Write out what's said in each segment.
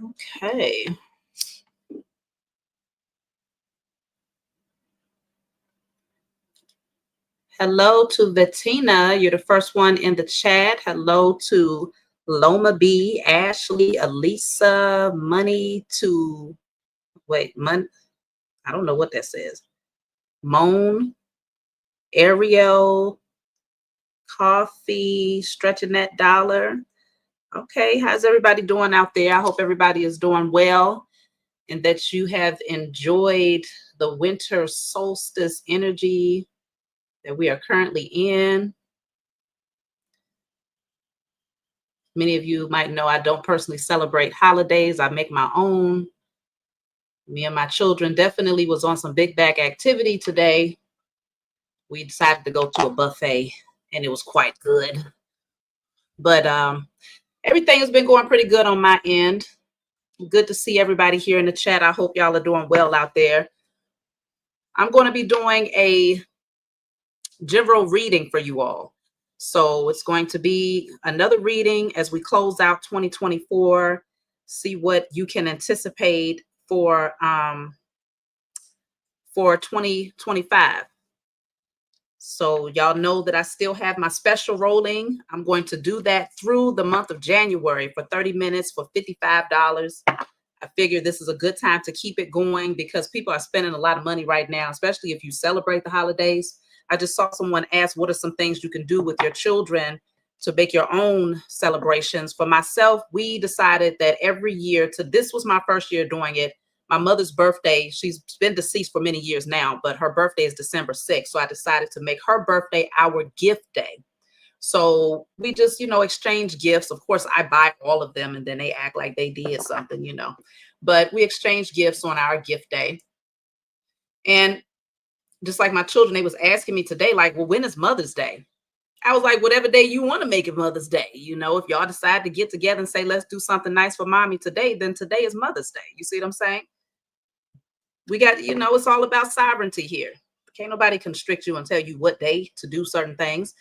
Okay. Hello to Bettina. You're the first one in the chat. Hello to Loma B, Ashley, Elisa, Money to wait, I don't know what that says. Moan, Ariel, Coffee, Stretching That Dollar. Okay, how's everybody doing out there? I hope everybody is doing well and that you have enjoyed the winter solstice energy that we are currently in. Many of you might know I don't personally celebrate holidays. I make my own. Me and my children definitely was on some big bag activity today. We decided to go to a buffet and it was quite good. But everything has been going pretty good on my end. Good to see everybody here in the chat. I hope y'all are doing well out there. I'm going to be doing a general reading for you all. So it's going to be another reading as we close out 2024, see what you can anticipate for 2025. So y'all know that I still have my special rolling. I'm going to do that through the month of January for 30 minutes for $55. I figure this is a good time to keep it going because people are spending a lot of money right now, especially if you celebrate the holidays. I just saw someone ask, what are some things you can do with your children to make your own celebrations? For myself, we decided that every year this was my first year doing it. My mother's birthday, she's been deceased for many years now, but her birthday is December 6th. So I decided to make her birthday our gift day. So we just, exchange gifts. Of course, I buy all of them and then they act like they did something, but we exchange gifts on our gift day. And just like my children, they was asking me today, like, well, when is Mother's Day? I was like, whatever day you want to make it Mother's Day. If y'all decide to get together and say, let's do something nice for mommy today, then today is Mother's Day. You see what I'm saying? We got, it's all about sovereignty here. Can't nobody constrict you and tell you what day to do certain things.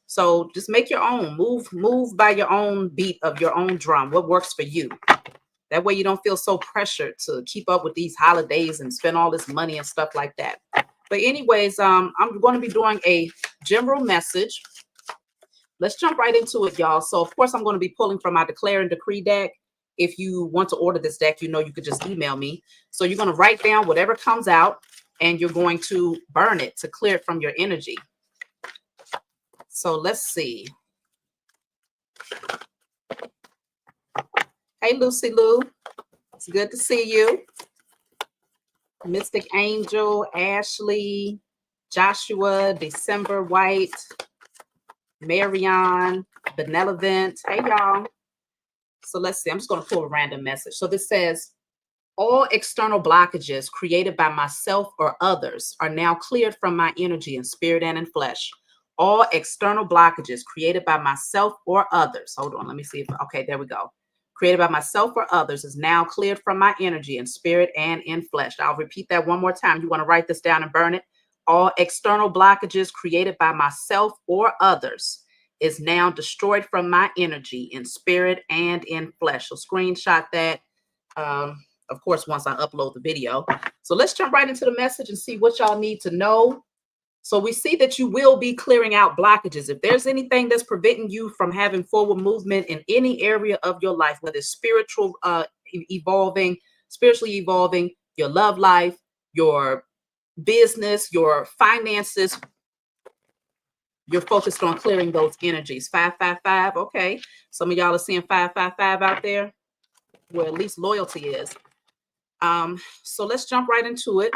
So just make your own, move by your own beat of your own drum. What works for you? That way you don't feel so pressured to keep up with these holidays and spend all this money and stuff like that. But anyways, I'm going to be doing a general message. Let's jump right into it, y'all. So of course I'm going to be pulling from my Declare and Decree deck. If you want to order this deck, you could just email me. So you're going to write down whatever comes out and you're going to burn it to clear it from your energy. So let's see. Hey, Lucy Lou. It's good to see you. Mystic Angel, Ashley, Joshua, December White, Marion, Benevolent. Hey, y'all. So let's see. I'm just going to pull a random message. So this says, all external blockages created by myself or others are now cleared from my energy in spirit and in flesh. All external blockages created by myself or others. Hold on. Let me see if, okay, there we go. Created by myself or others is now cleared from my energy in spirit and in flesh. I'll repeat that one more time. You want to write this down and burn it. All external blockages created by myself or others is now destroyed from my energy in spirit and in flesh. So screenshot that. Of course, once I upload the video. So let's jump right into the message and see what y'all need to know. So we see that you will be clearing out blockages. If there's anything that's preventing you from having forward movement in any area of your life, whether it's spiritually evolving, your love life, your business, your finances, you're focused on clearing those energies. 555. Okay. Some of y'all are seeing 555 out there where at least loyalty is. So let's jump right into it.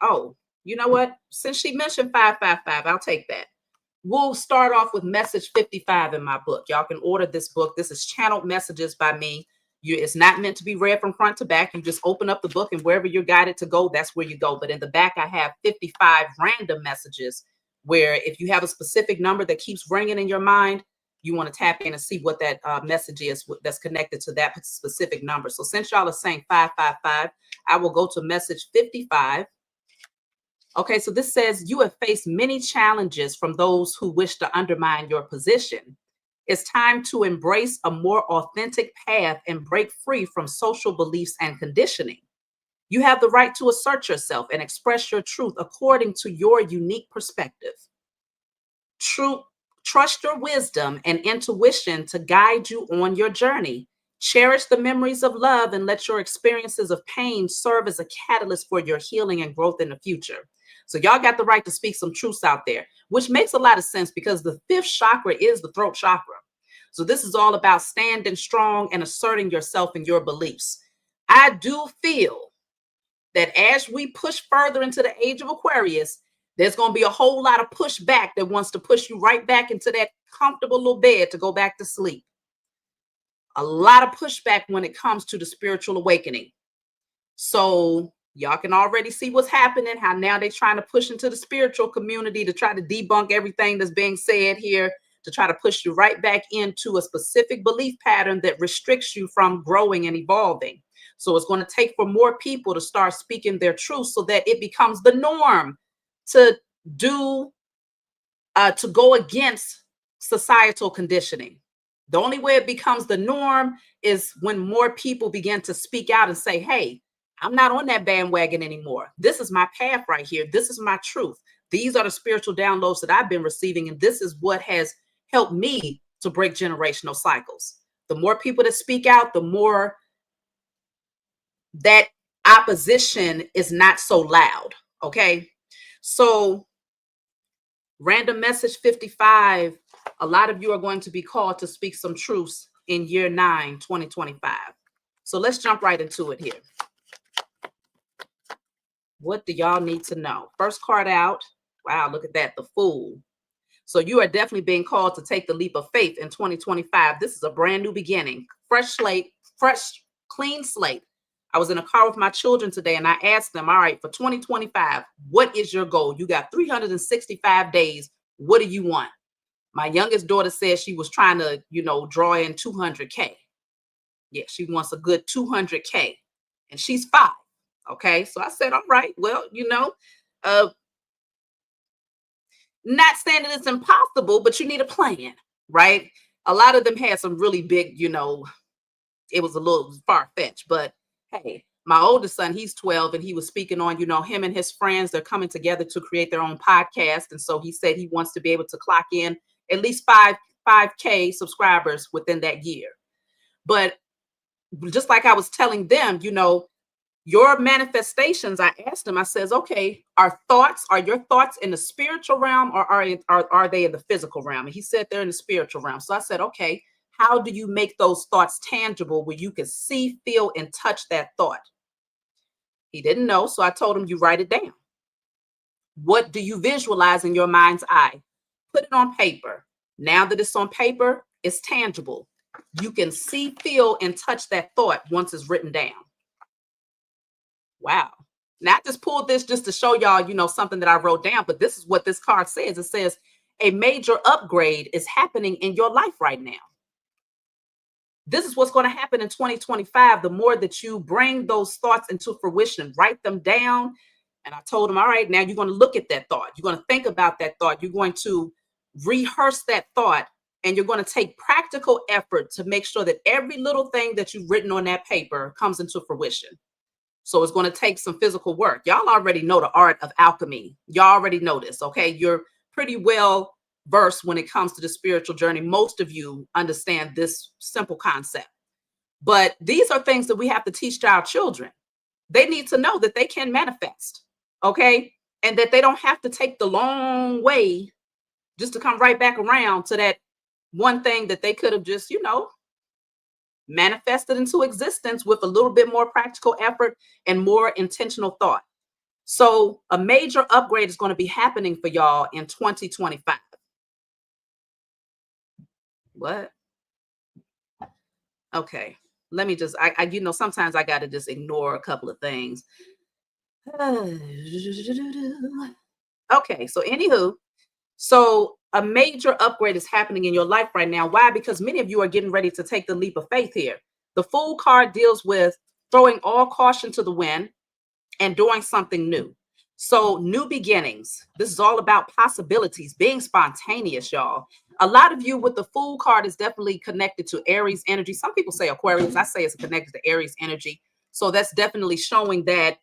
Oh, you know what? Since she mentioned 555, I'll take that. We'll start off with message 55 in my book. Y'all can order this book. This is channeled messages by me. It's not meant to be read from front to back. You just open up the book and wherever you're guided to go, that's where you go. But in the back, I have 55 random messages where if you have a specific number that keeps ringing in your mind, you want to tap in and see what that message is that's connected to that specific number. So since y'all are saying 555, I will go to message 55. Okay, so this says you have faced many challenges from those who wish to undermine your position. It's time to embrace a more authentic path and break free from social beliefs and conditioning. You have the right to assert yourself and express your truth according to your unique perspective. Trust your wisdom and intuition to guide you on your journey. Cherish the memories of love and let your experiences of pain serve as a catalyst for your healing and growth in the future. So y'all got the right to speak some truths out there, which makes a lot of sense because the fifth chakra is the throat chakra. So this is all about standing strong and asserting yourself and your beliefs. I do feel that as we push further into the age of Aquarius, there's going to be a whole lot of pushback that wants to push you right back into that comfortable little bed to go back to sleep. A lot of pushback when it comes to the spiritual awakening. So y'all can already see what's happening, how now they're trying to push into the spiritual community to try to debunk everything that's being said here, to try to push you right back into a specific belief pattern that restricts you from growing and evolving. So it's going to take for more people to start speaking their truth so that it becomes the norm to go against societal conditioning. The only way it becomes the norm is when more people begin to speak out and say, hey, I'm not on that bandwagon anymore. This is my path right here. This is my truth. These are the spiritual downloads that I've been receiving, and this is what has helped me to break generational cycles. The more people that speak out, the more that opposition is not so loud. Okay. So random message 55, a lot of you are going to be called to speak some truths in year 9, 2025. So let's jump right into it here. What do y'all need to know? First card out. Wow, look at that, the Fool. So you are definitely being called to take the leap of faith in 2025. This is a brand new beginning, fresh slate, fresh, clean slate. I was in a car with my children today and I asked them, all right, for 2025, what is your goal? You got 365 days. What do you want? My youngest daughter said she was trying to, draw in 200K. Yeah, she wants a good 200K and she's 5. Okay. So I said, all right, well, not saying that it's impossible, but you need a plan, right? A lot of them had some really big, it was a little far-fetched, but hey, my oldest son, he's 12, and he was speaking on, him and his friends, they're coming together to create their own podcast. And so he said he wants to be able to clock in at least 5K subscribers within that year. But just like I was telling them, your manifestations, I asked him, I says, okay, are your thoughts in the spiritual realm or are they in the physical realm? And he said they're in the spiritual realm. So I said, okay, how do you make those thoughts tangible where you can see, feel, and touch that thought? He didn't know. So I told him, you write it down. What do you visualize in your mind's eye? Put it on paper. Now that it's on paper, it's tangible. You can see, feel, and touch that thought once it's written down. Wow. Now I just pulled this just to show y'all, something that I wrote down, but this is what this card says. It says a major upgrade is happening in your life right now. This is what's going to happen in 2025. The more that you bring those thoughts into fruition, write them down. And I told him, all right, now you're going to look at that thought. You're going to think about that thought. You're going to rehearse that thought, and you're going to take practical effort to make sure that every little thing that you've written on that paper comes into fruition. So it's going to take some physical work. Y'all already know the art of alchemy. Y'all already know this, okay? You're pretty well versed when it comes to the spiritual journey. Most of you understand this simple concept. But these are things that we have to teach to our children. They need to know that they can manifest, okay? And that they don't have to take the long way just to come right back around to that one thing that they could have just, manifested into existence with a little bit more practical effort and more intentional thought. So a major upgrade is going to be happening for y'all in 2025. What? Okay. Let me just, sometimes I got to just ignore a couple of things. Okay. So anywho, a major upgrade is happening in your life right now. Why? Because many of you are getting ready to take the leap of faith here. The Fool card deals with throwing all caution to the wind and doing something new. So new beginnings. This is all about possibilities, being spontaneous, y'all. A lot of you with the Fool card is definitely connected to Aries energy. Some people say Aquarius. I say it's connected to Aries energy. So that's definitely showing that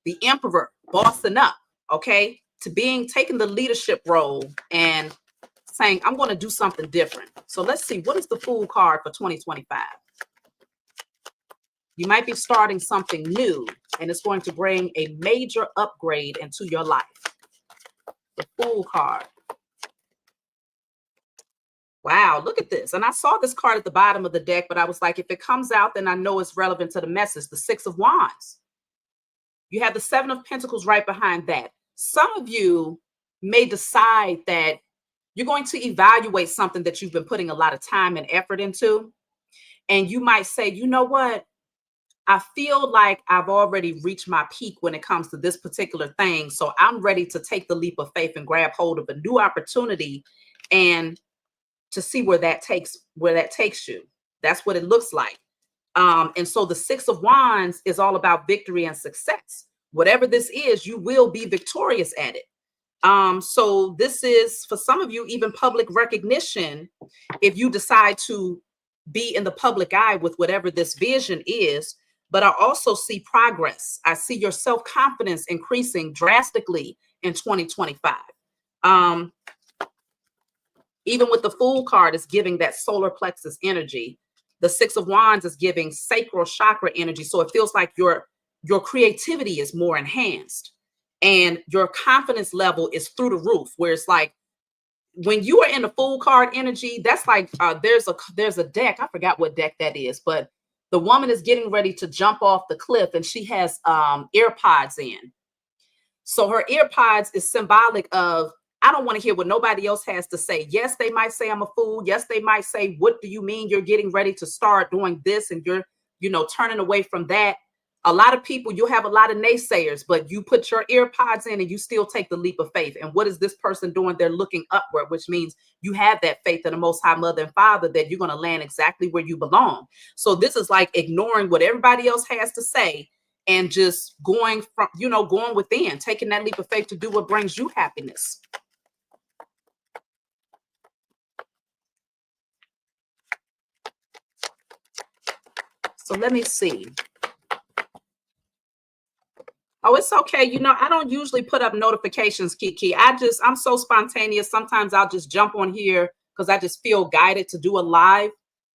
the Emperor bossing up, okay, to taking the leadership role and saying, I'm going to do something different. So let's see, what is the Fool card for 2025? You might be starting something new, and it's going to bring a major upgrade into your life. The Fool card. Wow, look at this. And I saw this card at the bottom of the deck, but I was like, if it comes out, then I know it's relevant to the message. The Six of Wands. You have the Seven of Pentacles right behind that. Some of you may decide that you're going to evaluate something that you've been putting a lot of time and effort into. And you might say, you know what? I feel like I've already reached my peak when it comes to this particular thing. So I'm ready to take the leap of faith and grab hold of a new opportunity and to see where that takes you. That's what it looks like. And so the Six of Wands is all about victory and success. Whatever this is, you will be victorious at it. So this is, for some of you, even public recognition. If you decide to be in the public eye with whatever this vision is, but I also see progress. I see your self-confidence increasing drastically in 2025. Even with the Fool card is giving that solar plexus energy. The Six of Wands is giving sacral chakra energy. So it feels like your creativity is more enhanced and your confidence level is through the roof, where it's like when you are in the Fool card energy, that's like there's a deck. I forgot what deck that is, but the woman is getting ready to jump off the cliff and she has earpods in. So her earpods is symbolic of, I don't want to hear what nobody else has to say. Yes, they might say I'm a fool. Yes, they might say, what do you mean you're getting ready to start doing this and you're, turning away from that? A lot of people, you'll have a lot of naysayers, but you put your earpods in and you still take the leap of faith. And what is this person doing? They're looking upward, which means you have that faith in the Most High Mother and Father that you're going to land exactly where you belong. So this is like ignoring what everybody else has to say and just going within, taking that leap of faith to do what brings you happiness. So let me see. Oh, it's okay. I don't usually put up notifications, Kiki. I'm so spontaneous. Sometimes I'll just jump on here because I just feel guided to do a live.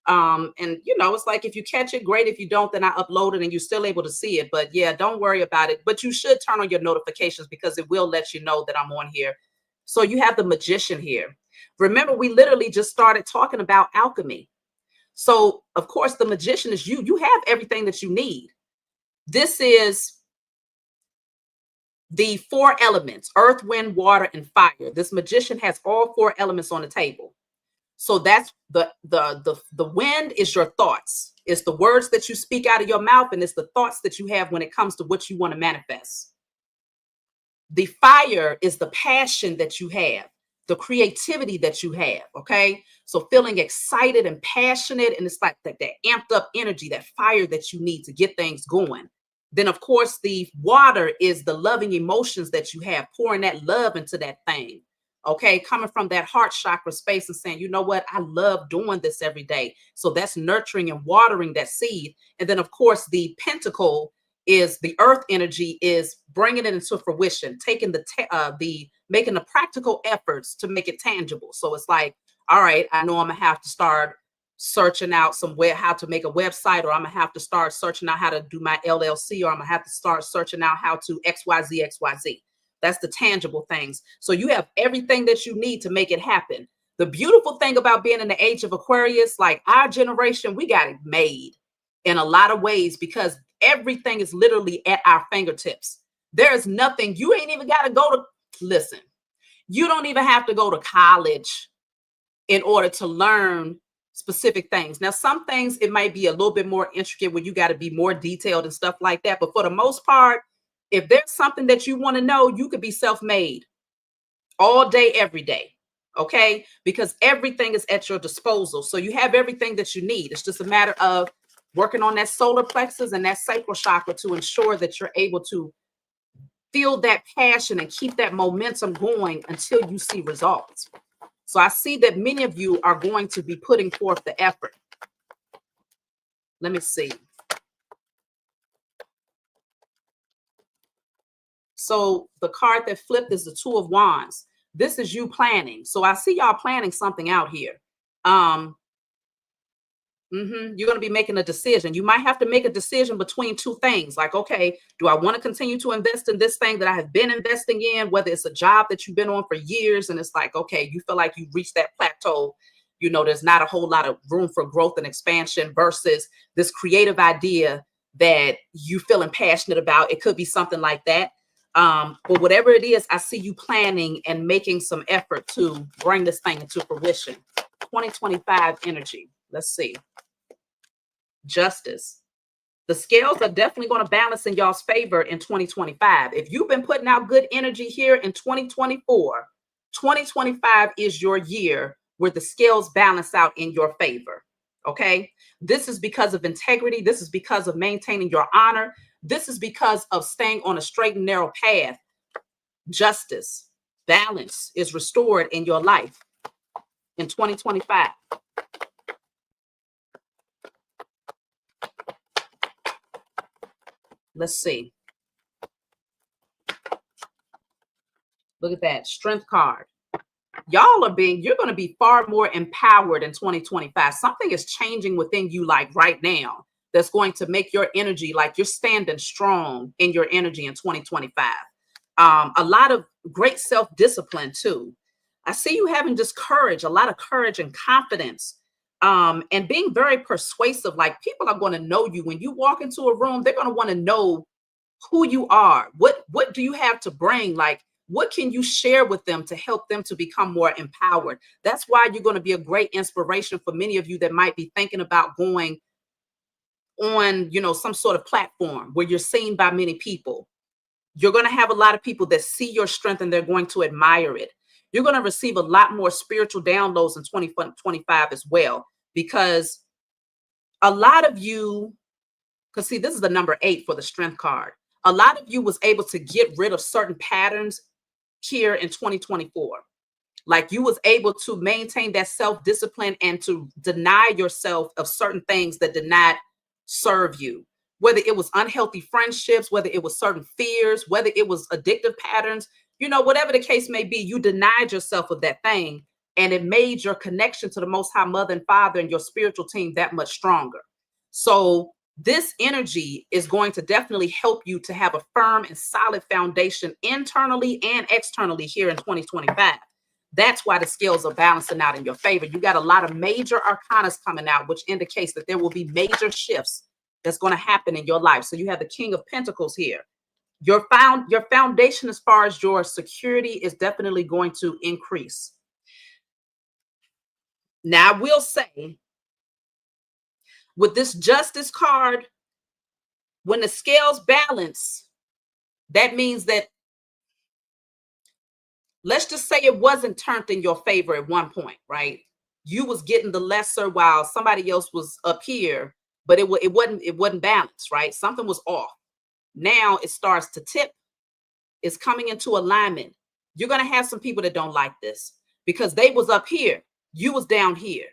And it's like, if you catch it, great. If you don't, then I upload it and you're still able to see it. But yeah, don't worry about it. But you should turn on your notifications because it will let you know that I'm on here. So you have the Magician here. Remember, we literally just started talking about alchemy. So of course, the Magician is you. You have everything that you need. This is the 4 elements: earth, wind, water, and fire. This Magician has all 4 elements on the table. So that's the wind is your thoughts. It's the words that you speak out of your mouth, and it's the thoughts that you have when it comes to what you want to manifest. The fire is the passion that you have, the creativity that you have. Okay. So feeling excited and passionate, and it's like that amped up energy, that fire that you need to get things going. Then, of course, the water is the loving emotions that you have, pouring that love into that thing. Okay, coming from that heart chakra space and saying, you know what, I love doing this every day. So that's nurturing and watering that seed. And then, of course, the pentacle is the earth energy, is bringing it into fruition, taking making the practical efforts to make it tangible. So it's like, all right, I know I'm gonna have to start searching out how to make a website, or I'm gonna have to start searching out how to do my LLC, or I'm gonna have to start searching out how to XYZ. That's the tangible things. So you have everything that you need to make it happen. The beautiful thing about being in the age of Aquarius, like our generation, we got it made in a lot of ways because everything is literally at our fingertips. There is nothing, you ain't even got to listen, you don't even have to go to college in order to learn specific things. Now, some things, it might be a little bit more intricate where you got to be more detailed and stuff like that. But for the most part, if there's something that you want to know, you could be self-made all day, every day. Okay. Because everything is at your disposal. So you have everything that you need. It's just a matter of working on that solar plexus and that sacral chakra to ensure that you're able to feel that passion and keep that momentum going until you see results. So I see that many of you are going to be putting forth the effort. Let me see. So the card that flipped is the Two of Wands. This is you planning. So I see y'all planning something out here. You're going to be making a decision. You might have to make a decision between two things. Like, okay, do I want to continue to invest in this thing that I have been investing in, whether it's a job that you've been on for years, and it's like, okay, you feel like you've reached that plateau. You know, there's not a whole lot of room for growth and expansion versus this creative idea that you feeling passionate about. It could be something like that. But whatever it is, I see you planning and making some effort to bring this thing into fruition. 2025 energy. Let's see. Justice. The scales are definitely going to balance in y'all's favor in 2025. If you've been putting out good energy here in 2024, 2025 is your year where the scales balance out in your favor. Okay. This is because of integrity. This is because of maintaining your honor. This is because of staying on a straight and narrow path. Justice, balance is restored in your life in 2025. Let's see. Look at that strength card. You're going to be far more empowered in 2025. Something is changing within you, like right now, that's going to make your energy, like you're standing strong in your energy in 2025. A lot of great self-discipline too. I see you having just courage, a lot of courage and confidence, and being very persuasive. Like people are going to know you when you walk into a room. They're going to want to know who you are. What do you have to bring? Like, what can you share with them to help them to become more empowered? That's why you're going to be a great inspiration for many of you that might be thinking about going on, you know, some sort of platform where you're seen by many people. You're going to have a lot of people that see your strength and they're going to admire it. You're going to receive a lot more spiritual downloads in 2025 as well, because a lot of you, because see, this is the number 8 for the strength card. A lot of you was able to get rid of certain patterns here in 2024. Like you was able to maintain that self-discipline and to deny yourself of certain things that did not serve you, whether it was unhealthy friendships, whether it was certain fears, whether it was addictive patterns, you know, whatever the case may be, you denied yourself of that thing, and it made your connection to the Most High Mother and Father and your spiritual team that much stronger. So this energy is going to definitely help you to have a firm and solid foundation internally and externally here in 2025. That's why the scales are balancing out in your favor. You got a lot of major arcanas coming out, which indicates that there will be major shifts that's going to happen in your life. So you have the King of Pentacles here. Your foundation as far as your security is definitely going to increase. Now, I will say, with this Justice card, when the scales balance, that means that, let's just say it wasn't turned in your favor at one point, right? You was getting the lesser while somebody else was up here, but it wasn't balanced, right? Something was off. Now it starts to tip. It's coming into alignment. You're going to have some people that don't like this because they was up here. You was down here.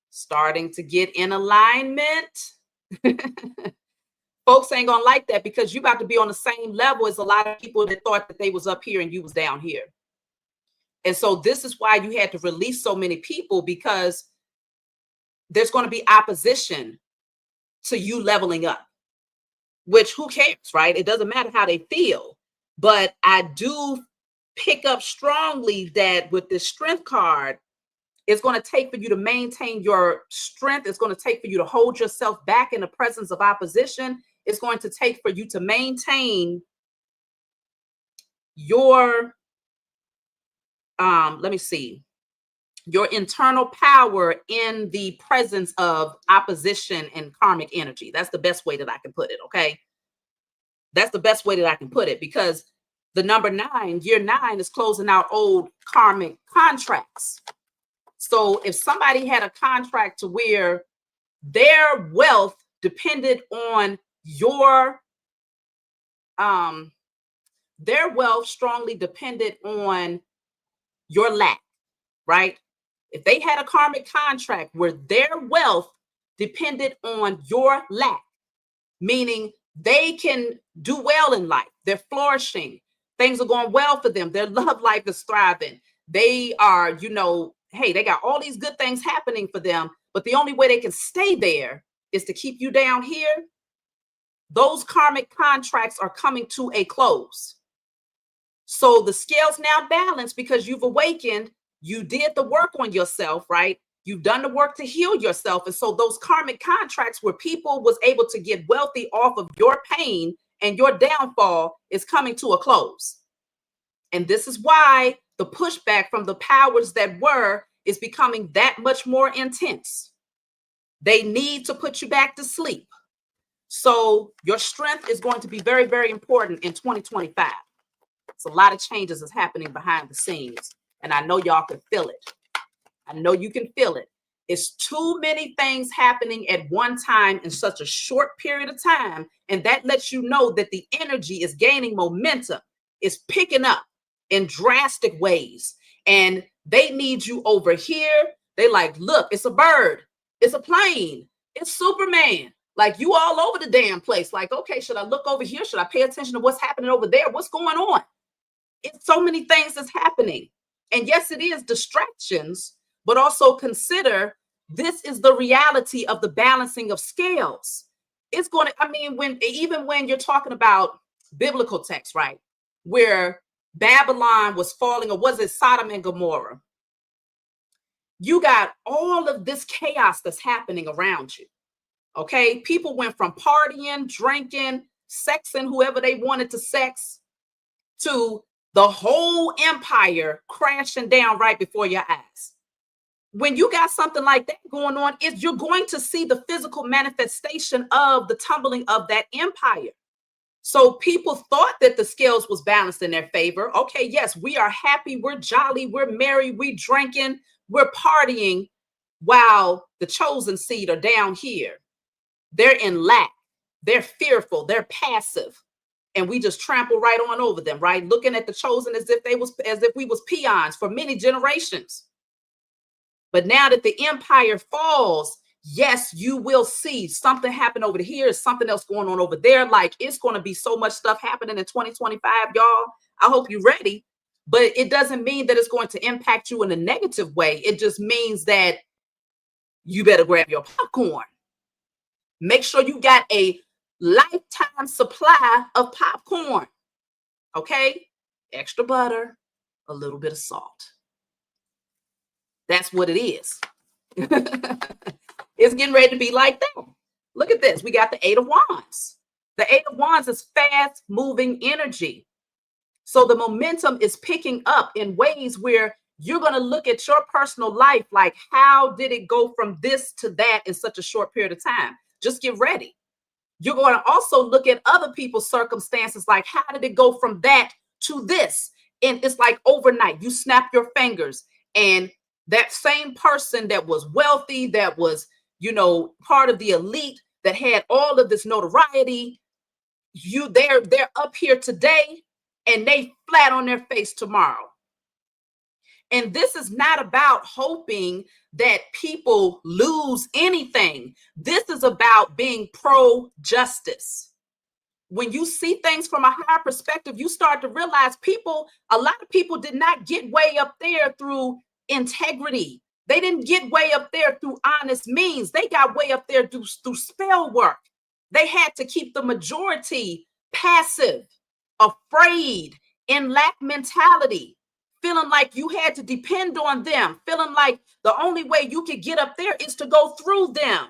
Starting to get in alignment. Folks ain't gonna like that because you about to be on the same level as a lot of people that thought that they was up here and you was down here. And so this is why you had to release so many people, because there's going to be opposition to you leveling up, which who cares, right? It doesn't matter how they feel. But I do pick up strongly that with this strength card, it's going to take for you to maintain your strength. It's going to take for you to hold yourself back in the presence of opposition. It's going to take for you to maintain your, your internal power in the presence of opposition and karmic energy. That's the best way that I can put it, okay? That's the best way that I can put it, because the number 9, year 9, is closing out old karmic contracts. So if somebody had a contract to where their wealth depended on your, their wealth strongly depended on your lack, right? If they had a karmic contract where their wealth depended on your lack, meaning they can do well in life, they're flourishing, things are going well for them, their love life is thriving, they are, you know, hey, they got all these good things happening for them, but the only way they can stay there is to keep you down here. Those karmic contracts are coming to a close. So the scales now balance because you've awakened, you did the work on yourself, right? You've done the work to heal yourself. And so those karmic contracts where people was able to get wealthy off of your pain and your downfall is coming to a close. And this is why the pushback from the powers that were is becoming that much more intense. They need to put you back to sleep. So your strength is going to be very, very important in 2025. It's a lot of changes is happening behind the scenes. And I know y'all can feel it. I know you can feel it. It's too many things happening at one time in such a short period of time. And that lets you know that the energy is gaining momentum. It's picking up in drastic ways. And they need you over here. They like, look, it's a bird. It's a plane. It's Superman. Like, you all over the damn place. Like, okay, should I look over here? Should I pay attention to what's happening over there? What's going on? It's so many things that's happening. And yes, it is distractions, but also consider this is the reality of the balancing of scales. It's going to, I mean, even when you're talking about biblical texts, right, where Babylon was falling, or was it Sodom and Gomorrah? You got all of this chaos that's happening around you. Okay, people went from partying, drinking, sexing whoever they wanted to sex, to the whole empire crashing down right before your eyes. When you got something like that going on, you're going to see the physical manifestation of the tumbling of that empire. So people thought that the scales was balanced in their favor. Okay, yes, we are happy, we're jolly, we're merry, we drinking, we're partying, while the chosen seed are down here. They're in lack, they're fearful, they're passive, and we just trample right on over them, right? Looking at the chosen as if we was peons for many generations. But now that the empire falls, yes, you will see something happen over here, something else going on over there. Like, it's going to be so much stuff happening in 2025, y'all. I hope you're ready. But it doesn't mean that it's going to impact you in a negative way. It just means that you better grab your popcorn. Make sure you got a lifetime supply of popcorn. Okay? Extra butter, a little bit of salt. That's what it is. It's getting ready to be like that. Look at this. We got the Eight of Wands. The Eight of Wands is fast moving energy. So the momentum is picking up in ways where you're going to look at your personal life like, how did it go from this to that in such a short period of time? Just get ready. You're going to also look at other people's circumstances like, how did it go from that to this? And it's like overnight. You snap your fingers, and that same person that was wealthy, that was, you know, part of the elite, that had all of this notoriety, they're up here today and they flat on their face tomorrow. And this is not about hoping that people lose anything. This is about being pro-justice. When you see things from a higher perspective, you start to realize a lot of people did not get way up there through integrity. They didn't get way up there through honest means. They got way up there through spell work. They had to keep the majority passive, afraid, in lack mentality, feeling like you had to depend on them, feeling like the only way you could get up there is to go through them.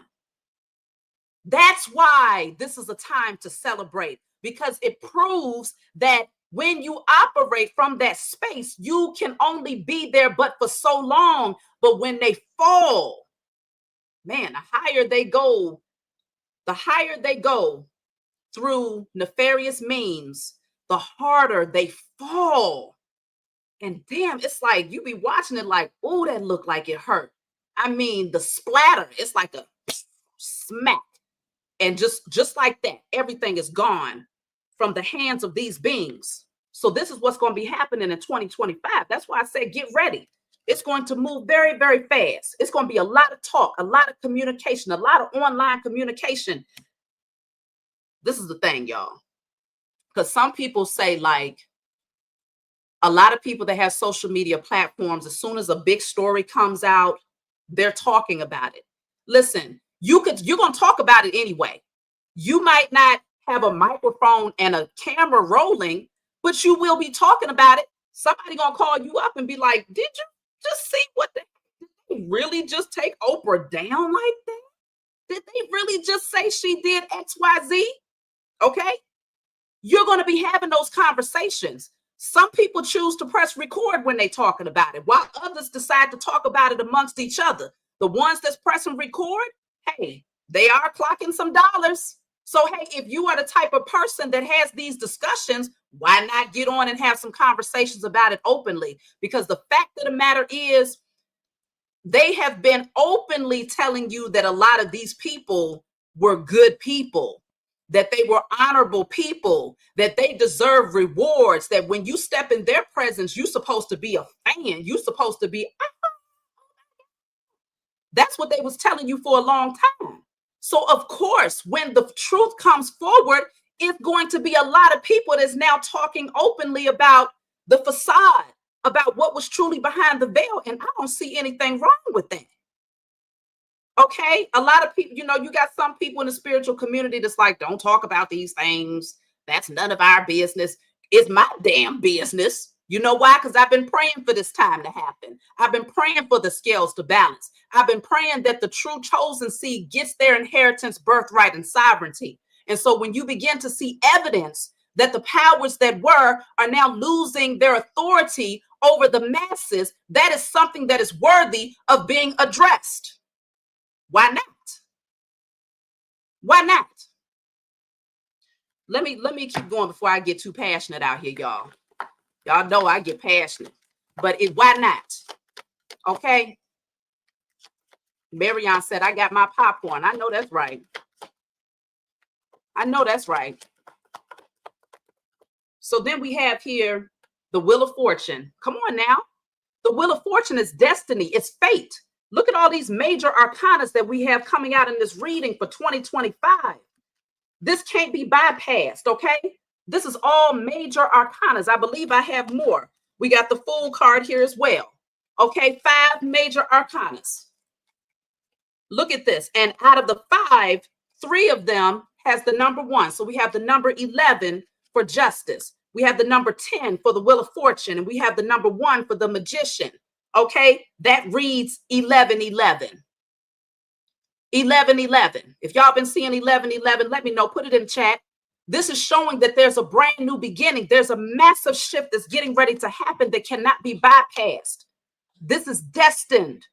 That's why this is a time to celebrate, because it proves that when you operate from that space, you can only be there but for so long. But when they fall, man, the higher they go through nefarious means, the harder they fall. And damn, it's like you be watching it like, oh, that looked like it hurt. I mean, the splatter, it's like a smack. And just like that, everything is gone from the hands of these beings. So this is what's going to be happening in 2025. That's why I said, get ready. It's going to move very, very fast. It's going to be a lot of talk, a lot of communication, a lot of online communication. This is the thing, y'all. Because some people say, like, a lot of people that have social media platforms, as soon as a big story comes out, they're talking about it. Listen, you're going to talk about it anyway. You might not have a microphone and a camera rolling, but you will be talking about it. Somebody going to call you up and be like, did you just see what did they really just take Oprah down like that? Did they really just say she did XYZ? Okay. You're going to be having those conversations. Some people choose to press record when they're talking about it, while others decide to talk about it amongst each other. The ones that's pressing record, hey, they are clocking some dollars. So, hey, if you are the type of person that has these discussions, why not get on and have some conversations about it openly? Because the fact of the matter is, they have been openly telling you that a lot of these people were good people, that they were honorable people, that they deserve rewards, that when you step in their presence, you're supposed to be a fan. You're supposed to be. That's what they was telling you for a long time. So, of course, when the truth comes forward, it's going to be a lot of people that's now talking openly about the facade, about what was truly behind the veil. And I don't see anything wrong with that. Okay. A lot of people, you got some people in the spiritual community that's like, don't talk about these things. That's none of our business. It's my damn business. You know why? Because I've been praying for this time to happen. I've been praying for the scales to balance. I've been praying that the true chosen seed gets their inheritance, birthright, and sovereignty. And so when you begin to see evidence that the powers that were are now losing their authority over the masses, that is something that is worthy of being addressed. Why not? Why not? Let me keep going before I get too passionate out here, y'all. Y'all know I get passionate, but why not? Okay. Marianne said, I got my popcorn. I know that's right. I know that's right. So then we have here the Wheel of Fortune. Come on now. The Wheel of Fortune is destiny. It's fate. Look at all these major arcanas that we have coming out in this reading for 2025. This can't be bypassed, okay? This is all major arcanas. I believe I have more. We got the Fool card here as well. Okay, 5 major arcanas. Look at this. And out of the 5, 3 of them has the number 1. So we have the number 11 for justice. We have the number 10 for the Wheel of Fortune. And we have the number 1 for the Magician. Okay, that reads 1111. 1111. If y'all been seeing 1111, let me know. Put it in chat. This is showing that there's a brand new beginning. There's a massive shift that's getting ready to happen that cannot be bypassed. This is destined.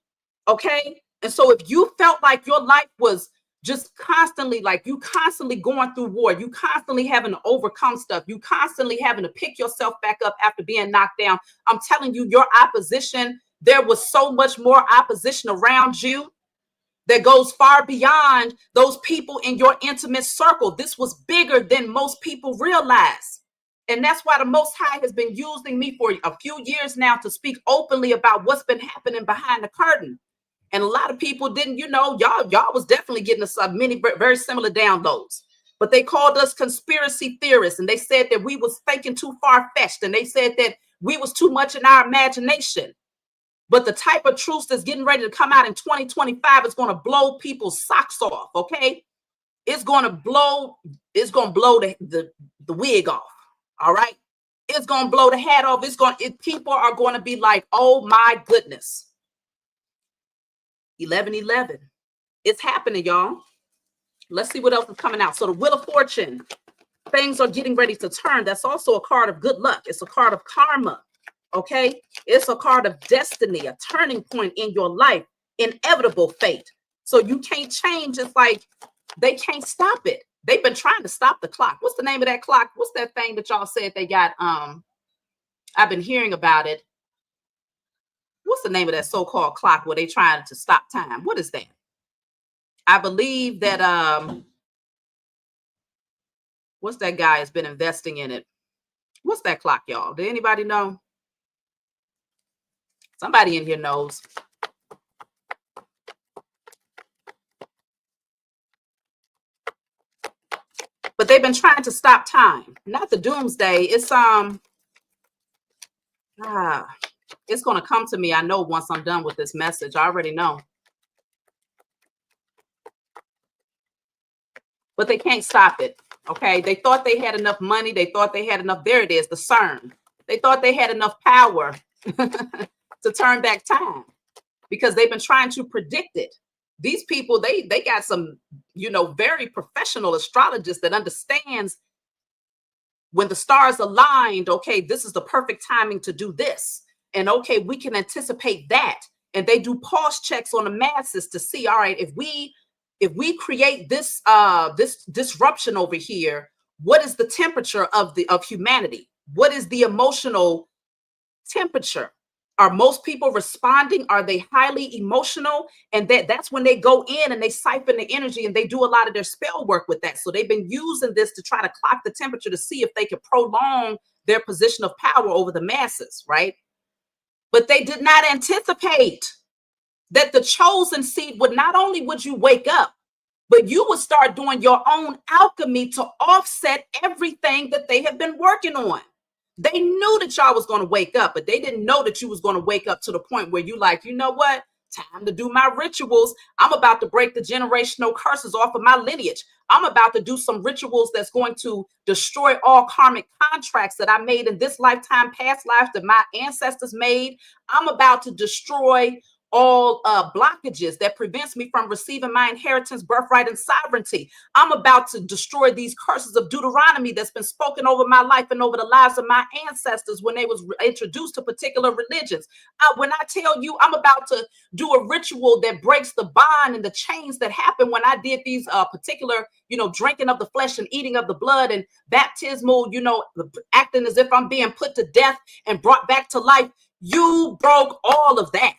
Okay. And so if you felt like your life was just constantly, like you constantly going through war, you constantly having to overcome stuff, you constantly having to pick yourself back up after being knocked down, I'm telling you, your opposition, there was so much more opposition around you that goes far beyond those people in your intimate circle. This was bigger than most people realize. And that's why the Most High has been using me for a few years now to speak openly about what's been happening behind the curtain. And a lot of people didn't, y'all was definitely getting many very similar downloads. But they called us conspiracy theorists, and they said that we was thinking too far-fetched, and they said that we was too much in our imagination. But the type of truth that's getting ready to come out in 2025 is going to blow people's socks off, okay? It's going to blow the wig off, all right? It's going to blow the hat off. People are going to be like, oh my goodness. 1111. It's happening, y'all. Let's see what else is coming out. So the Wheel of Fortune, things are getting ready to turn. That's also a card of good luck. It's a card of karma. Okay, it's a card of destiny, a turning point in your life, inevitable fate. So you can't change. It's like they can't stop it. They've been trying to stop the clock. What's the name of that clock? What's that thing that y'all said they got? I've been hearing about it. What's the name of that so-called clock where they trying to stop time? What is that? I believe that what's that guy has been investing in it? What's that clock, y'all? Did anybody know? Somebody in here knows. But they've been trying to stop time. Not the doomsday. It's it's going to come to me, I know, once I'm done with this message. I already know. But they can't stop it. Okay. They thought they had enough money. They thought they had enough. There it is, the CERN. They thought they had enough power to turn back time because they've been trying to predict it. These people, they got some, very professional astrologists that understands when the stars aligned, okay, this is the perfect timing to do this. And okay, we can anticipate that. And they do pulse checks on the masses to see, all right, if we create this this disruption over here, what is the temperature of humanity? What is the emotional temperature? Are most people responding? Are they highly emotional? And that's when they go in and they siphon the energy and they do a lot of their spell work with that. So they've been using this to try to clock the temperature to see if they can prolong their position of power over the masses, right? But they did not anticipate that the chosen seed would not only would you wake up, but you would start doing your own alchemy to offset everything that they have been working on. They knew that y'all was going to wake up, but they didn't know that you was going to wake up to the point where you like, you know what? Time to do my rituals. I'm about to break the generational curses off of my lineage. I'm about to do some rituals that's going to destroy all karmic contracts that I made in this lifetime, past life that my ancestors made. I'm about to destroy all blockages that prevents me from receiving my inheritance, birthright, and sovereignty. I'm about to destroy these curses of Deuteronomy that's been spoken over my life and over the lives of my ancestors when they was introduced to particular religions. When I tell you I'm about to do a ritual that breaks the bond and the chains that happened when I did these particular, drinking of the flesh and eating of the blood and baptismal, acting as if I'm being put to death and brought back to life, you broke all of that.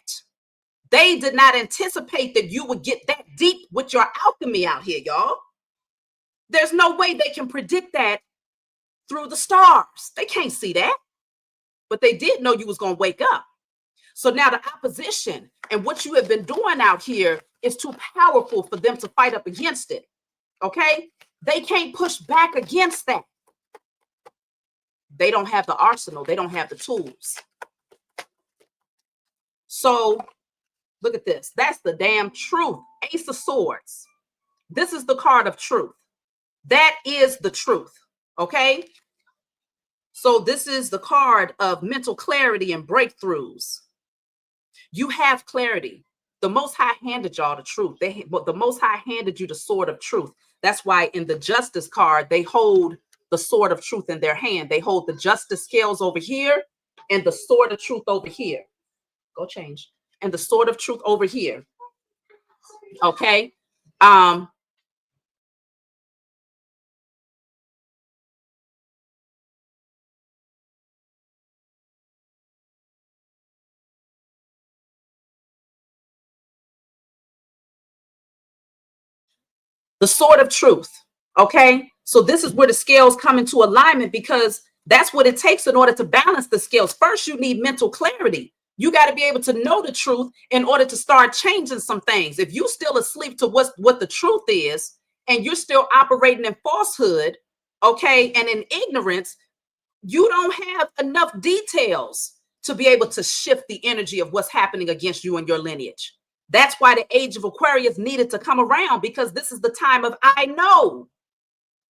They did not anticipate that you would get that deep with your alchemy out here, y'all. There's no way they can predict that through the stars. They can't see that. But they did know you was going to wake up. So now the opposition and what you have been doing out here is too powerful for them to fight up against it. Okay? They can't push back against that. They don't have the arsenal. They don't have the tools. So look at this. That's the damn truth. Ace of Swords. This is the card of truth. That is the truth. Okay? So this is the card of mental clarity and breakthroughs. You have clarity. The Most High handed y'all the truth. The Most High handed you the sword of truth. That's why in the Justice card, they hold the sword of truth in their hand. They hold the justice scales over here and the sword of truth over here. Go change. And the sword of truth over here. Okay. The sword of truth. Okay. So this is where the scales come into alignment because that's what it takes in order to balance the scales. First, you need mental clarity. You got to be able to know the truth in order to start changing some things. If you still asleep to what the truth is, and you're still operating in falsehood, okay, and in ignorance, you don't have enough details to be able to shift the energy of what's happening against you and your lineage. That's why the age of Aquarius needed to come around, because this is the time of I know.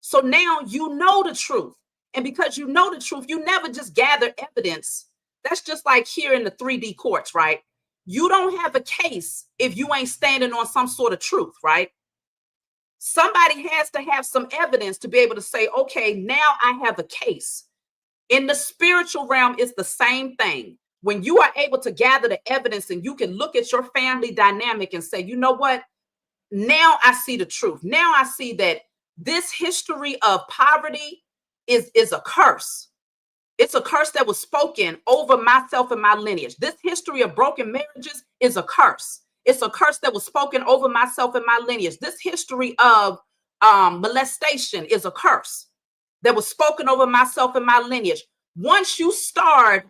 So now you know the truth. And because you know the truth, you never just gather evidence. That's just like here in the 3D courts, right? You don't have a case if you ain't standing on some sort of truth, right? Somebody has to have some evidence to be able to say, okay, now I have a case. In the spiritual realm, it's the same thing. When you are able to gather the evidence and you can look at your family dynamic and say, you know what? Now I see the truth. Now I see that this history of poverty is a curse. It's a curse that was spoken over myself and my lineage. This history of broken marriages is a curse. It's a curse that was spoken over myself and my lineage. This history of molestation is a curse that was spoken over myself and my lineage. Once you start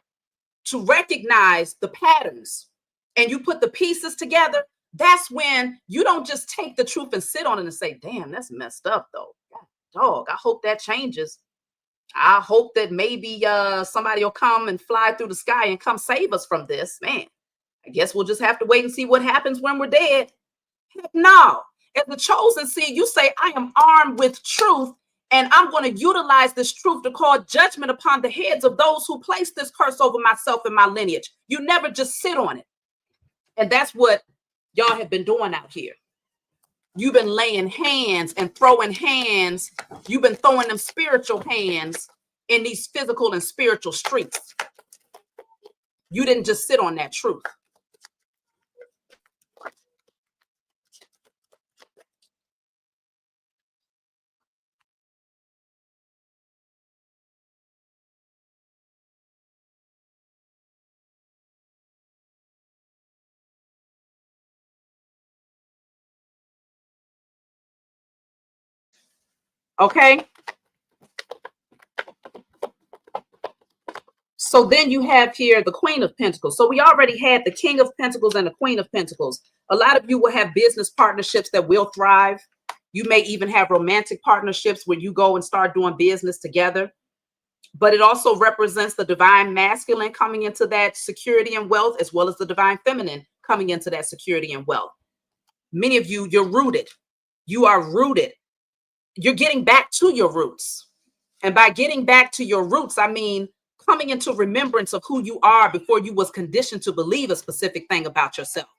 to recognize the patterns and you put the pieces together, that's when you don't just take the truth and sit on it and say, damn, that's messed up though. God, dog, I hope that changes. I hope that maybe somebody will come and fly through the sky and come save us from this. Man, I guess we'll just have to wait and see what happens when we're dead. Heck no. As the chosen seed, you say, I am armed with truth, and I'm going to utilize this truth to call judgment upon the heads of those who place this curse over myself and my lineage. You never just sit on it. And that's what y'all have been doing out here. You've been laying hands and throwing hands. You've been throwing them spiritual hands in these physical and spiritual streets. You didn't just sit on that truth. Okay. So then you have here the Queen of Pentacles. So we already had the King of Pentacles and the Queen of Pentacles. A lot of you will have business partnerships that will thrive. You may even have romantic partnerships where you go and start doing business together. But it also represents the divine masculine coming into that security and wealth, as well as the divine feminine coming into that security and wealth. Many of you, you're rooted. You are rooted. You're getting back to your roots. And by getting back to your roots, I mean coming into remembrance of who you are before you was conditioned to believe a specific thing about yourself.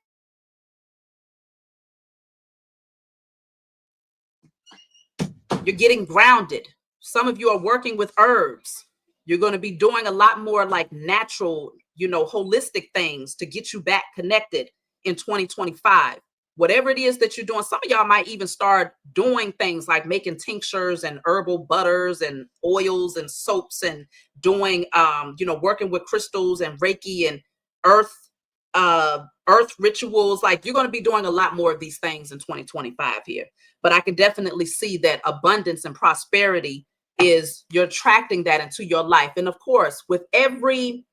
You're getting grounded. Some of you are working with herbs. You're going to be doing a lot more like natural, holistic things to get you back connected in 2025. Whatever it is that you're doing, some of y'all might even start doing things like making tinctures and herbal butters and oils and soaps and doing, working with crystals and Reiki and earth rituals. Like you're going to be doing a lot more of these things in 2025 here. But I can definitely see that abundance and prosperity is you're attracting that into your life. And of course, with every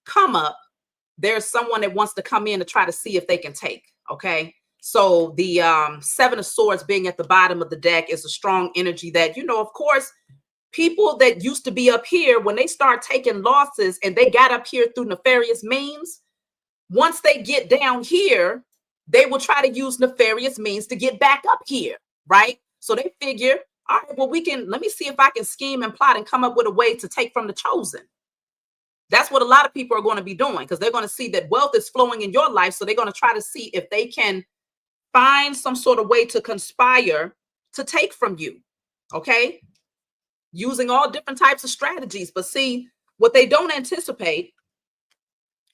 come up, there's someone that wants to come in to try to see if they can take. Okay. So the Seven of Swords being at the bottom of the deck is a strong energy that, of course, people that used to be up here, when they start taking losses and they got up here through nefarious means, once they get down here, they will try to use nefarious means to get back up here, right? So they figure, all right, well, let me see if I can scheme and plot and come up with a way to take from the chosen. That's what a lot of people are going to be doing because they're going to see that wealth is flowing in your life. So they're going to try to see if they can find some sort of way to conspire to take from you, okay? Using all different types of strategies. But see, what they don't anticipate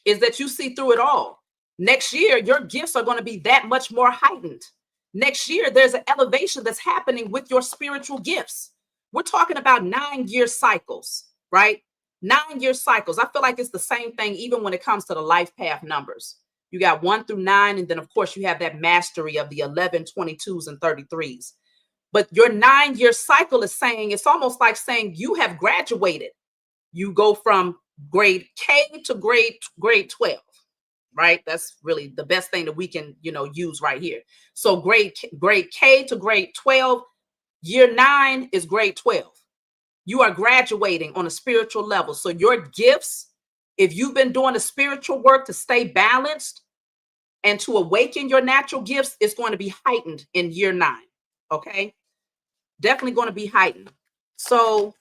is that you see through it all. Next year, your gifts are going to be that much more heightened. Next year, there's an elevation that's happening with your spiritual gifts. We're talking about 9-year cycles, right? 9-year cycles. I feel like it's the same thing even when it comes to the life path numbers. You got 1 through 9, and then, of course, you have that mastery of the 11, 22s, and 33s. But your 9-year cycle is saying, it's almost like saying you have graduated. You go from grade K to grade 12, right? That's really the best thing that we can, use right here. So grade K to grade 12, year 9 is grade 12. You are graduating on a spiritual level. So your gifts, if you've been doing the spiritual work to stay balanced and to awaken your natural gifts, it's going to be heightened in year 9. Okay. Definitely going to be heightened. So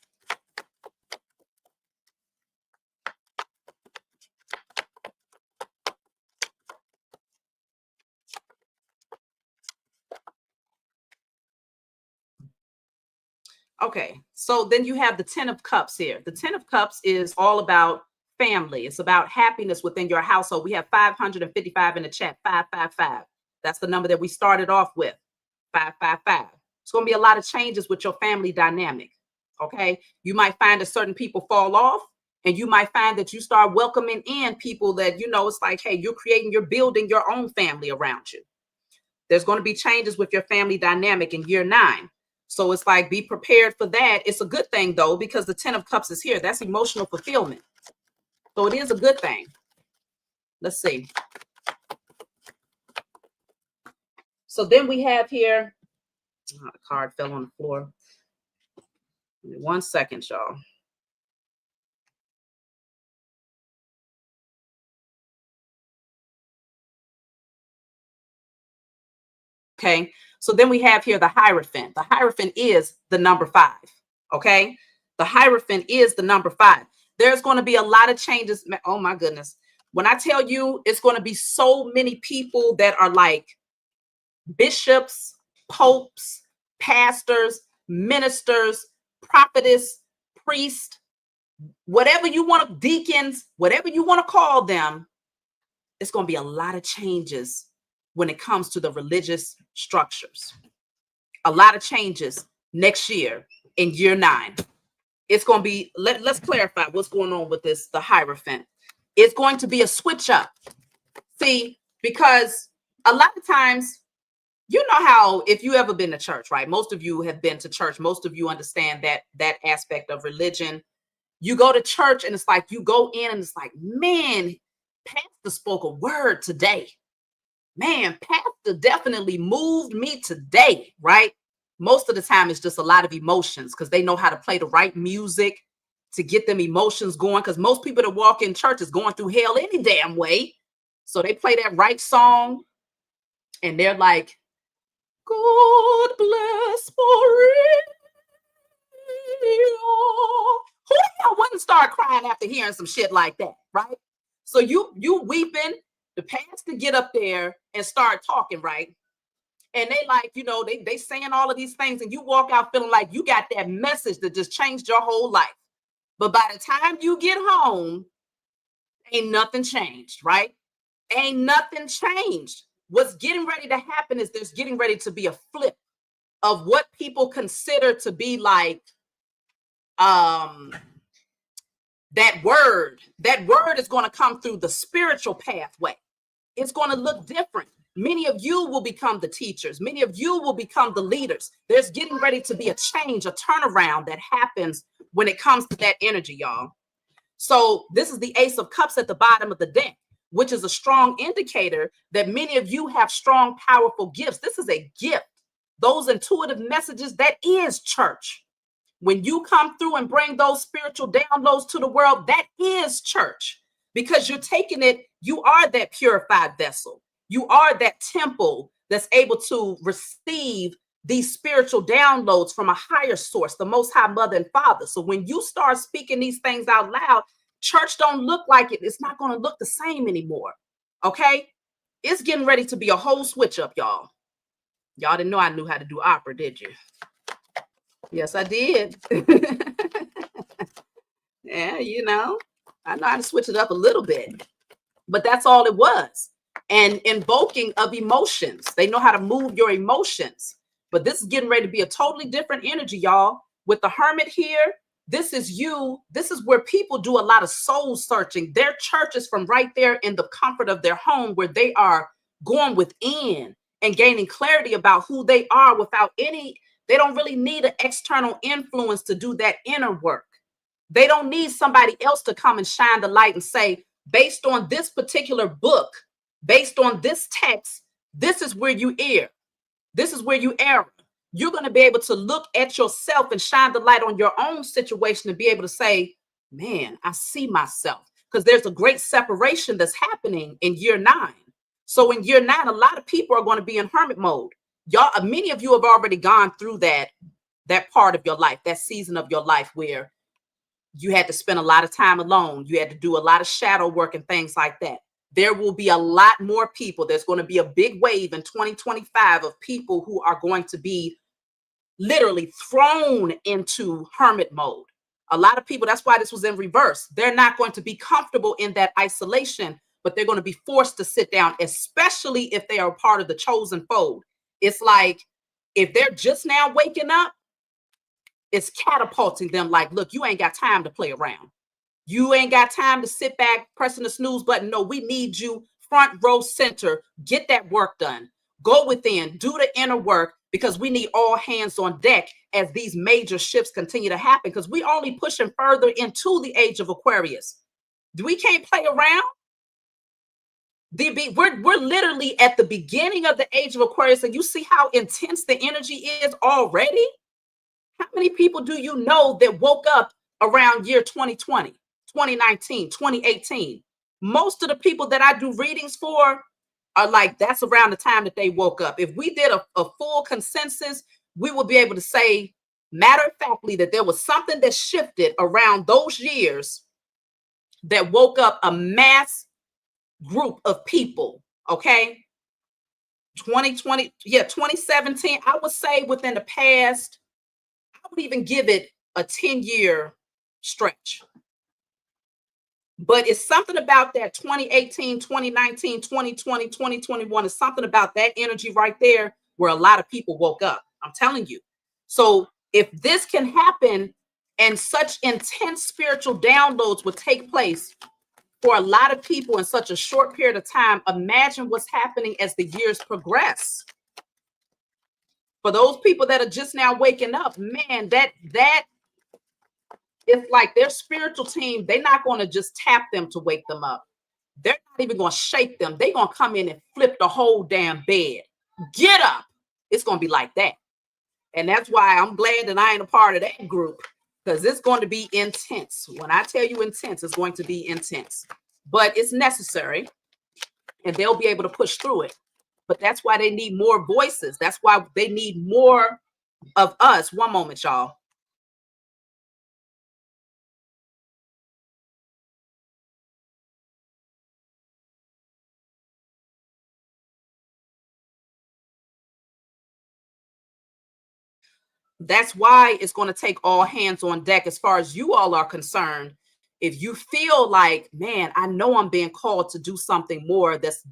okay, so then you have the 10 of Cups here. The 10 of Cups is all about family. It's about happiness within your household. We have 555 in the chat, 555. That's the number that we started off with, 555. It's going to be a lot of changes with your family dynamic, okay? You might find that certain people fall off, and you might find that you start welcoming in people that, it's like, hey, you're building your own family around you. There's going to be changes with your family dynamic in year 9. So it's like, be prepared for that. It's a good thing, though, because the 10 of Cups is here. That's emotional fulfillment. So it is a good thing. Let's see. So then we have here, oh, the card fell on the floor. 1 second, y'all. Okay, so then we have here the Hierophant. The Hierophant is the number 5. Okay, the Hierophant is the number 5. There's going to be a lot of changes. Oh my goodness. When I tell you, it's going to be so many people that are like bishops, popes, pastors, ministers, prophetess, priest, whatever you want to, deacons, whatever you want to call them. It's going to be a lot of changes when it comes to the religious structures. A lot of changes next year in year 9. It's going to be, let's clarify what's going on with this, the Hierophant. It's going to be a switch up. See, because a lot of times, you know how, if you ever been to church, right? Most of you have been to church. Most of you understand that aspect of religion. You go to church and it's like, you go in and it's like, man, pastor spoke a word today. Man, pastor definitely moved me today, right? Most of the time it's just a lot of emotions because they know how to play the right music to get them emotions going, because most people that walk in church is going through hell any damn way. So they play that right song and they're like, God bless Maria. Who the hell wouldn't start crying after hearing some shit like that, right? So you weeping, the pastor get up there and start talking, right? And they like, you know, they saying all of these things and you walk out feeling like you got that message that just changed your whole life. But by the time you get home, ain't nothing changed, right? Ain't nothing changed. What's getting ready to happen is there's getting ready to be a flip of what people consider to be like that word is going to come through the spiritual pathway. It's going to look different. Many of you will become the teachers. Many of you will become the leaders. There's getting ready to be a change, a turnaround that happens when it comes to that energy, y'all. So this is the Ace of Cups at the bottom of the deck, which is a strong indicator that many of you have strong, powerful gifts. This is a gift. Those intuitive messages, that is church. When you come through and bring those spiritual downloads to the world, that is church, because you're taking it. You are that purified vessel. You are that temple that's able to receive these spiritual downloads from a higher source, the Most High Mother and Father. So when you start speaking these things out loud, church don't look like it. It's not going to look the same anymore. Okay? It's getting ready to be a whole switch up, y'all. Y'all didn't know I knew how to do opera, did you? Yes, I did. Yeah, you know, I know how to switch it up a little bit, but that's all it was. And invoking of emotions. They know how to move your emotions. But this is getting ready to be a totally different energy, y'all. With the Hermit here, this is you. This is where people do a lot of soul searching. Their church is from right there in the comfort of their home, where they are going within and gaining clarity about who they are without any, they don't really need an external influence to do that inner work. They don't need somebody else to come and shine the light and say, based on this particular book, based on this text, this is where you err. This is where you err. You're going to be able to look at yourself and shine the light on your own situation and be able to say, man, I see myself. Because there's a great separation that's happening in year 9. So in year 9, a lot of people are going to be in hermit mode. Y'all, many of you have already gone through that part of your life, that season of your life where you had to spend a lot of time alone. You had to do a lot of shadow work and things like that. There will be a lot more people. There's going to be a big wave in 2025 of people who are going to be literally thrown into hermit mode. A lot of people, that's why this was in reverse. They're not going to be comfortable in that isolation, but they're going to be forced to sit down, especially if they are part of the chosen fold. It's like, if they're just now waking up, it's catapulting them like, look, you ain't got time to play around. You ain't got time to sit back pressing the snooze button. No, we need you front row center. Get that work done. Go within, do the inner work, because we need all hands on deck as these major shifts continue to happen, because we only pushing further into the age of Aquarius. We can't play around. We're literally at the beginning of the age of Aquarius, and you see how intense the energy is already. How many people do you know that woke up around year 2020, 2019, 2018? Most of the people that I do readings for are like, that's around the time that they woke up. If we did a full consensus, we would be able to say matter of factly that there was something that shifted around those years that woke up a mass group of people. Okay. 2020, yeah, 2017, I would say within the past, I would even give it a 10-year stretch. But it's something about that 2018, 2019, 2020, 2021. It's something about that energy right there where a lot of people woke up. I'm telling you. So if this can happen and such intense spiritual downloads would take place for a lot of people in such a short period of time, imagine what's happening as the years progress. For those people that are just now waking up, man, that it's like their spiritual team, they're not going to just tap them to wake them up. They're not even going to shake them. They're going to come in and flip the whole damn bed. Get up. It's going to be like that. And that's why I'm glad that I ain't a part of that group, because it's going to be intense. When I tell you intense, it's going to be intense. But it's necessary, and they'll be able to push through it. But that's why they need more voices. That's why they need more of us. One moment, y'all. That's why it's going to take all hands on deck as far as you all are concerned. If you feel like, man, I know I'm being called to do something more that's,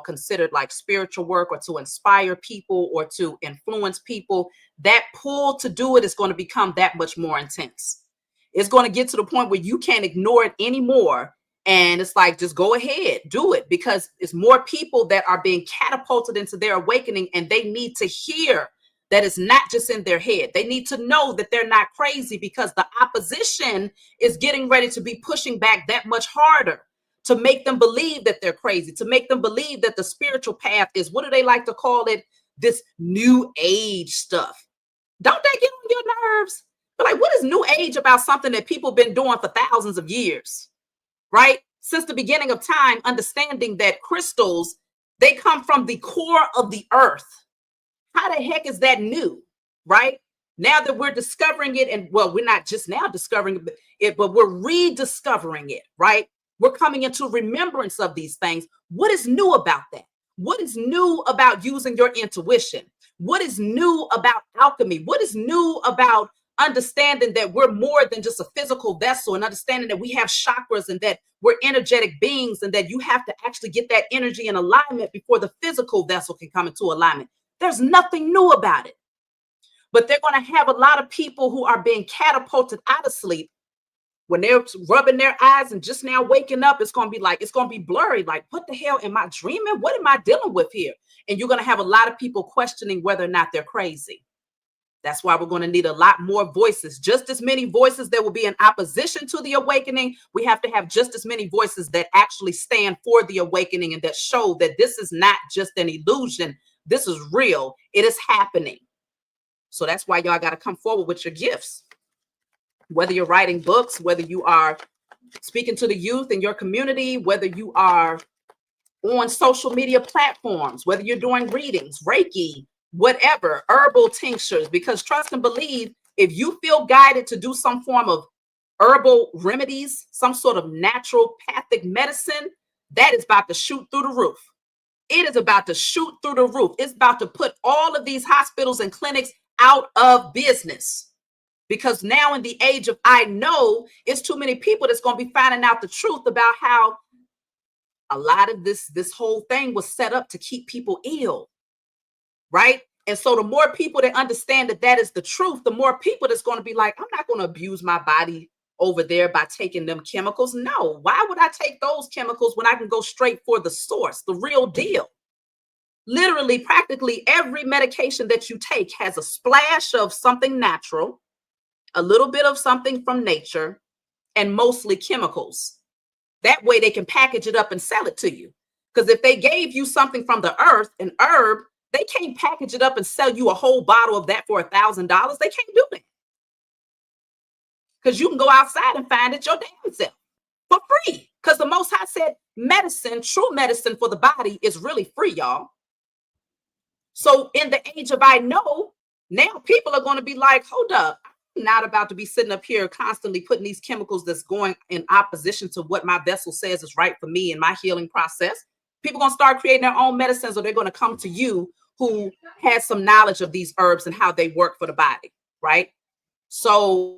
considered like spiritual work, or to inspire people or to influence people, that pull to do it is going to become that much more intense. It's going to get to the point where you can't ignore it anymore. And it's like, just go ahead, do it, because it's more people that are being catapulted into their awakening, and they need to hear that it's not just in their head. They need to know that they're not crazy, because the opposition is getting ready to be pushing back that much harder to make them believe that they're crazy, to make them believe that the spiritual path is, what do they like to call it? This new age stuff. Don't that get on your nerves? They're like, what is new age about something that people have been doing for thousands of years, right? Since the beginning of time, understanding that crystals, they come from the core of the earth. How the heck is that new, right? Now that we're discovering it, and well, we're not just now discovering it, but we're rediscovering it, right? We're coming into remembrance of these things. What is new about that? What is new about using your intuition? What is new about alchemy? What is new about understanding that we're more than just a physical vessel, and understanding that we have chakras and that we're energetic beings, and that you have to actually get that energy in alignment before the physical vessel can come into alignment? There's nothing new about it. But they're going to have a lot of people who are being catapulted out of sleep. When they're rubbing their eyes and just now waking up, it's going to be blurry. Like, what the hell am I dreaming? What am I dealing with here? And you're going to have a lot of people questioning whether or not they're crazy. That's why we're going to need a lot more voices, just as many voices that will be in opposition to the awakening. We have to have just as many voices that actually stand for the awakening, and that show that this is not just an illusion. This is real. It is happening. So that's why y'all got to come forward with your gifts. Whether you're writing books, whether you are speaking to the youth in your community, whether you are on social media platforms, whether you're doing readings, Reiki, whatever, herbal tinctures, because trust and believe, if you feel guided to do some form of herbal remedies, some sort of naturopathic medicine, that is about to shoot through the roof. It is about to shoot through the roof. It's about to put all of these hospitals and clinics out of business, because now in the age of I know, it's too many people that's going to be finding out the truth about how a lot of this whole thing was set up to keep people ill, right? And so the more people that understand that that is the truth, the more people that's going to be like, I'm not going to abuse my body over there by taking them chemicals. No, why would I take those chemicals when I can go straight for the source, the real deal? Literally, practically every medication that you take has a splash of something natural, a little bit of something from nature, and mostly chemicals. That way they can package it up and sell it to you. Because if they gave you something from the earth, an herb, they can't package it up and sell you a whole bottle of that for $1,000. They can't do that. Because you can go outside and find it your damn self for free. Because the Most High said medicine, true medicine for the body is really free, y'all. So in the age of I know, now people are going to be like, hold up, I'm not about to be sitting up here constantly putting these chemicals that's going in opposition to what my vessel says is right for me in my healing process. People are going to start creating their own medicines, or they're going to come to you who has some knowledge of these herbs and how they work for the body, right? So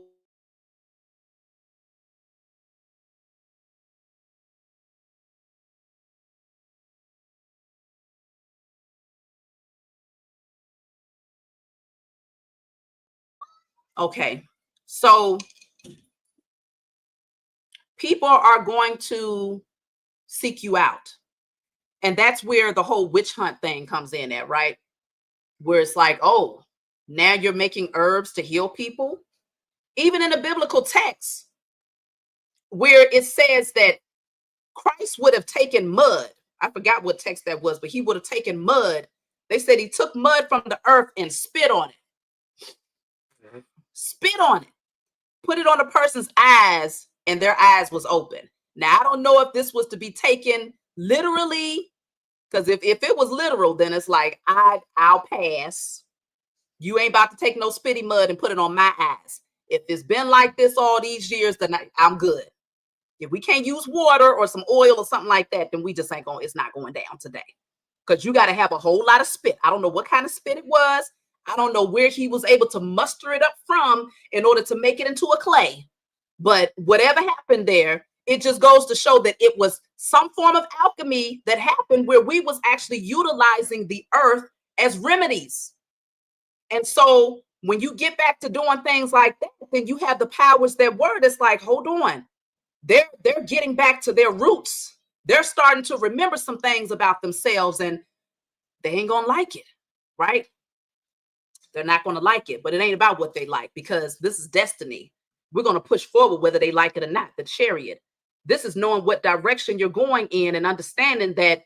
okay, so people are going to seek you out. And that's where the whole witch hunt thing comes in at, right? Where it's like, oh, now you're making herbs to heal people. Even in the biblical text, where it says that Christ would have taken mud. I forgot what text that was, but he would have taken mud. They said he took mud from the earth and spit on it. Spit on it. Put it on a person's eyes, and their eyes was open. Now, I don't know if this was to be taken literally, because if it was literal, then it's like, I'll pass. You ain't about to take no spitty mud and put it on my eyes. If it's been like this all these years, then I'm good. If we can't use water or some oil or something like that, then we just ain't going, it's not going down today. Because you got to have a whole lot of spit. I don't know what kind of spit it was. I don't know where he was able to muster it up from in order to make it into a clay. But whatever happened there, it just goes to show that it was some form of alchemy that happened where we was actually utilizing the earth as remedies. And so when you get back to doing things like that, then you have the powers that were. It's like, hold on. They're getting back to their roots. They're starting to remember some things about themselves, and they ain't gonna like it, right? They're not gonna like it, but it ain't about what they like, because this is destiny. We're gonna push forward whether they like it or not. The chariot. This is knowing what direction you're going in and understanding that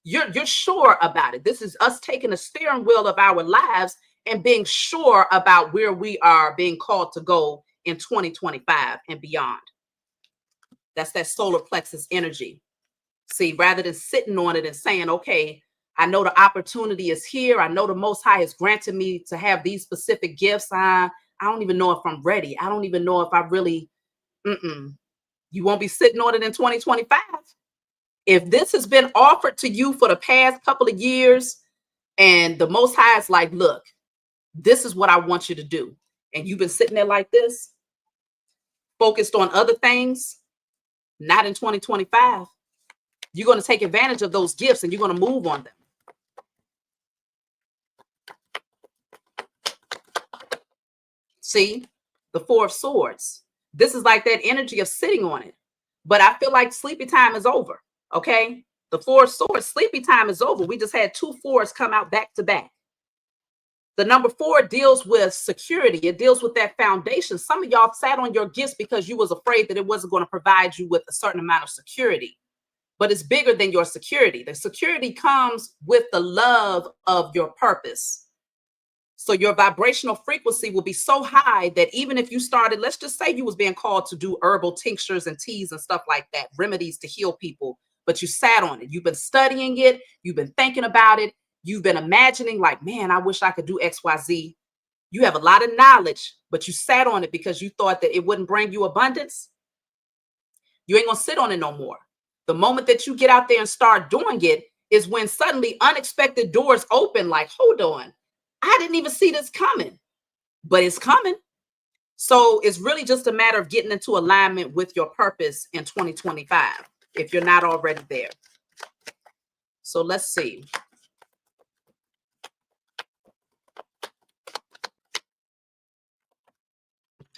you're sure about it. This is us taking the steering wheel of our lives and being sure about where we are being called to go in 2025 and beyond. That's that solar plexus energy. See, rather than sitting on it and saying, okay, I know the opportunity is here. I know the Most High has granted me to have these specific gifts. I don't even know if I'm ready. I don't even know if I really, You won't be sitting on it in 2025. If this has been offered to you for the past couple of years, and the Most High is like, look, this is what I want you to do, and you've been sitting there like this, focused on other things, not in 2025, you're going to take advantage of those gifts and you're going to move on them. See, the Four of Swords. This is like that energy of sitting on it. But I feel like sleepy time is over. Okay. The Four of Swords, sleepy time is over. We just had 2 fours come out back to back. The number 4 deals with security. It deals with that foundation. Some of y'all sat on your gifts because you was afraid that it wasn't going to provide you with a certain amount of security. But it's bigger than your security. The security comes with the love of your purpose. So your vibrational frequency will be so high that even if you started, let's just say you was being called to do herbal tinctures and teas and stuff like that, remedies to heal people, but you sat on it. You've been studying it. You've been thinking about it. You've been imagining like, man, I wish I could do X, Y, Z. You have a lot of knowledge, but you sat on it because you thought that it wouldn't bring you abundance. You ain't going to sit on it no more. The moment that you get out there and start doing it is when suddenly unexpected doors open, like, hold on, I didn't even see this coming, but it's coming. So it's really just a matter of getting into alignment with your purpose in 2025, if you're not already there. So let's see.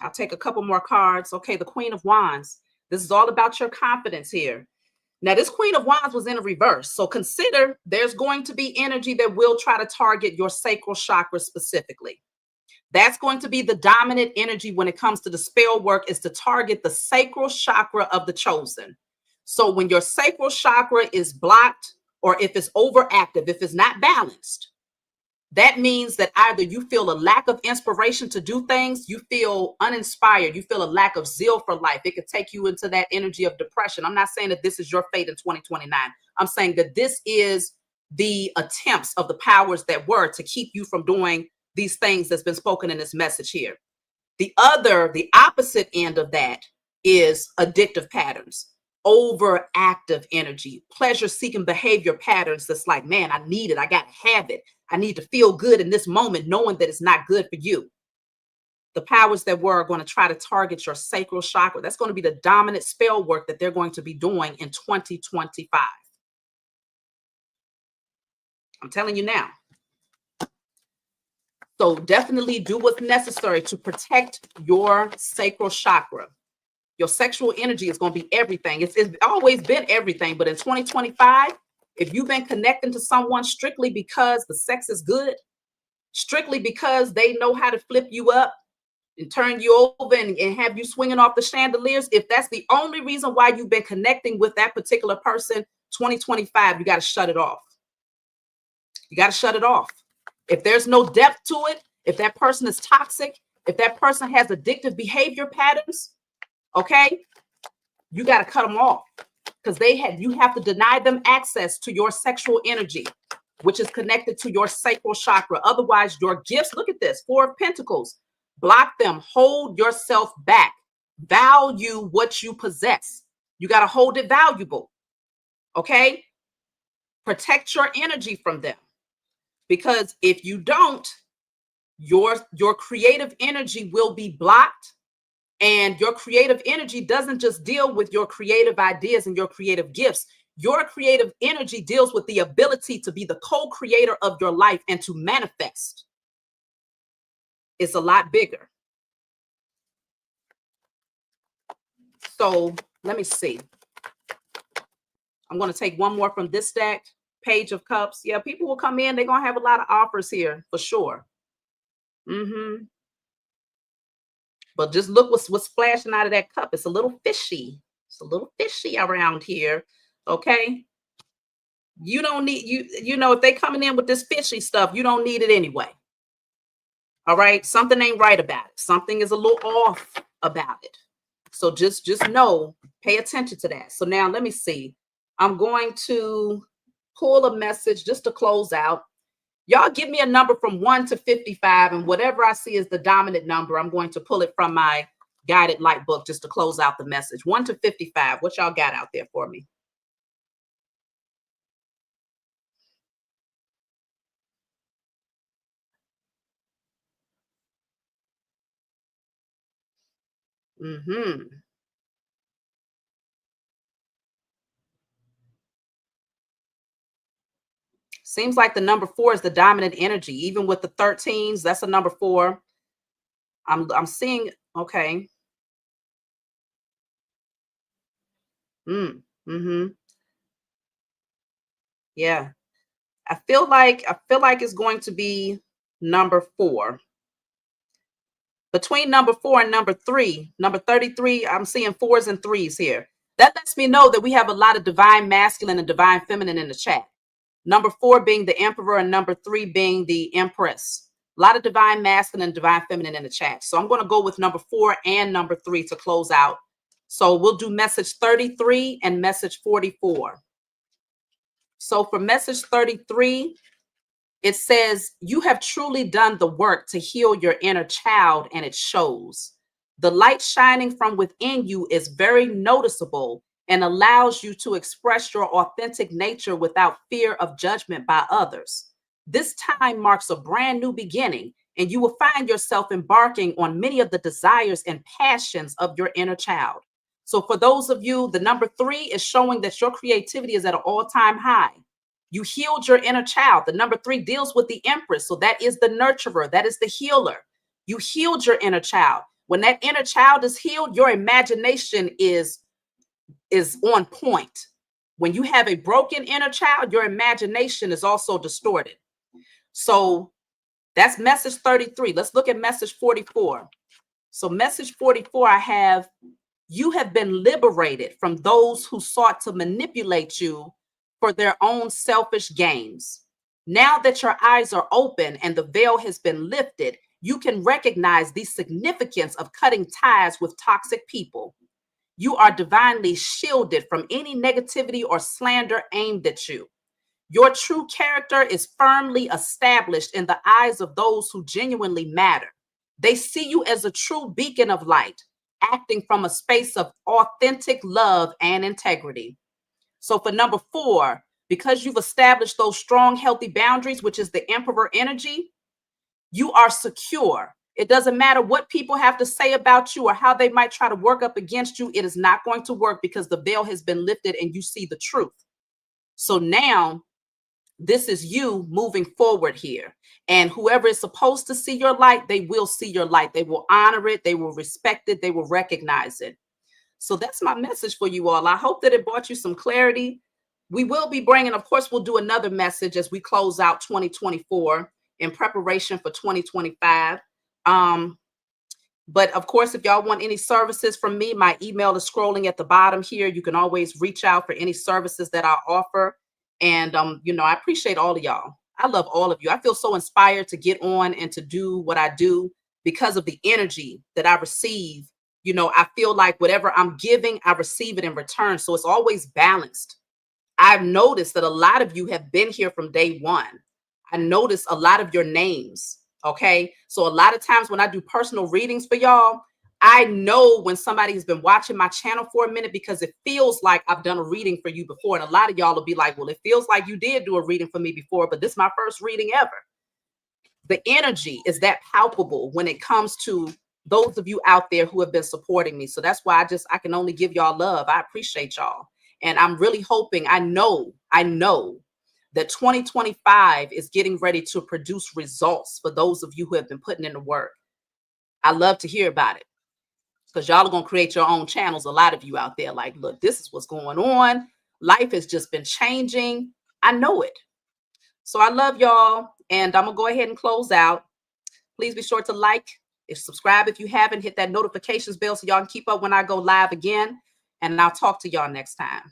I'll take a couple more cards. Okay, the Queen of Wands. This is all about your confidence here. Now, this Queen of Wands was in a reverse. So consider there's going to be energy that will try to target your sacral chakra specifically. That's going to be the dominant energy when it comes to the spell work, is to target the sacral chakra of the chosen. So when your sacral chakra is blocked, or if it's overactive, if it's not balanced, that means that either you feel a lack of inspiration to do things, you feel uninspired, you feel a lack of zeal for life. It could take you into that energy of depression. I'm not saying that this is your fate in 2029. I'm saying that this is the attempts of the powers that were to keep you from doing these things that's been spoken in this message here. The opposite end of that is addictive patterns, overactive energy, pleasure-seeking behavior patterns that's like, man, I need it. I got to have it. I need to feel good in this moment, knowing that it's not good for you. The powers that were are going to try to target your sacral chakra. That's going to be the dominant spell work that they're going to be doing in 2025. I'm telling you now. So definitely do what's necessary to protect your sacral chakra. Your sexual energy is going to be everything. It's always been everything. But in 2025, if you've been connecting to someone strictly because the sex is good, strictly because they know how to flip you up and turn you over and have you swinging off the chandeliers, if that's the only reason why you've been connecting with that particular person, 2025, you got to shut it off. You got to shut it off. If there's no depth to it, if that person is toxic, if that person has addictive behavior patterns, okay, you got to cut them off, because you have to deny them access to your sexual energy, which is connected to your sacral chakra. Otherwise, your gifts, look at this, 4 of Pentacles, block them, hold yourself back, value what you possess. You got to hold it valuable, okay? Protect your energy from them. Because if you don't, your creative energy will be blocked. And your creative energy doesn't just deal with your creative ideas and your creative gifts. Your creative energy deals with the ability to be the co-creator of your life and to manifest. It's a lot bigger. So let me see. I'm going to take one more from this stack. Page of Cups. Yeah, people will come in. They're going to have a lot of offers here for sure. But just look what's splashing out of that cup. It's a little fishy. It's a little fishy around here. Okay. You don't need, you know, if they coming in with this fishy stuff, you don't need it anyway. All right. Something ain't right about it. Something is a little off about it. So just know, pay attention to that. So now let me see. I'm going to pull a message just to close out. Y'all give me a number from 1 to 55, and whatever I see is the dominant number, I'm going to pull it from my guided light book just to close out the message. 1 to 55. What y'all got out there for me? Seems like the number 4 is the dominant energy. Even with the 13s, that's a number 4. I'm seeing, okay. Yeah. I feel like it's going to be number 4. Between number 4 and number 3, number 33, I'm seeing 4s and 3s here. That lets me know that we have a lot of divine masculine and divine feminine in the chat. Number 4 being the Emperor and number 3 being the Empress. A lot of divine masculine and divine feminine in the chat. So I'm going to go with number 4 and number 3 to close out. So we'll do message 33 and message 44. So for message 33, it says, you have truly done the work to heal your inner child, and it shows. The light shining from within you is very noticeable and allows you to express your authentic nature without fear of judgment by others. This time marks a brand new beginning, and you will find yourself embarking on many of the desires and passions of your inner child. So for those of you, the number 3 is showing that your creativity is at an all-time high. You healed your inner child. The number 3 deals with the Empress. So that is the nurturer. That is the healer. You healed your inner child. When that inner child is healed, your imagination is on point. When you have a broken inner child, your imagination is also distorted. So That's message 33. Let's look at message 44. So message 44, I have, you have been liberated from those who sought to manipulate you for their own selfish gains. Now that your eyes are open and the veil has been lifted, you can recognize the significance of cutting ties with toxic people. You are divinely shielded from any negativity or slander aimed at you. Your true character is firmly established in the eyes of those who genuinely matter. They see you as a true beacon of light, acting from a space of authentic love and integrity. So for number 4, because you've established those strong, healthy boundaries, which is the Emperor energy, you are secure. It doesn't matter what people have to say about you or how they might try to work up against you. It is not going to work because the veil has been lifted and you see the truth. So now this is you moving forward here. And whoever is supposed to see your light, they will see your light. They will honor it. They will respect it. They will recognize it. So that's my message for you all. I hope that it brought you some clarity. We will be bringing, of course, we'll do another message as we close out 2024 in preparation for 2025. But of course, if y'all want any services from me, my email is scrolling at the bottom here. You can always reach out for any services that I offer. And, I appreciate all of y'all. I love all of you. I feel so inspired to get on and to do what I do because of the energy that I receive. I feel like whatever I'm giving, I receive it in return. So it's always balanced. I've noticed that a lot of you have been here from day one. I noticed a lot of your names. Okay. So a lot of times when I do personal readings for y'all, I know when somebody has been watching my channel for a minute because it feels like I've done a reading for you before. And a lot of y'all will be like, well, it feels like you did do a reading for me before, but this is my first reading ever. The energy is that palpable when it comes to those of you out there who have been supporting me. So that's why I can only give y'all love. I appreciate y'all. And I'm really hoping, I know that 2025 is getting ready to produce results for those of you who have been putting in the work. I love to hear about it because y'all are going to create your own channels. A lot of you out there like, look, this is what's going on. Life has just been changing. I know it. So I love y'all. And I'm going to go ahead and close out. Please be sure to like and subscribe if you haven't. Hit that notifications bell so y'all can keep up when I go live again. And I'll talk to y'all next time.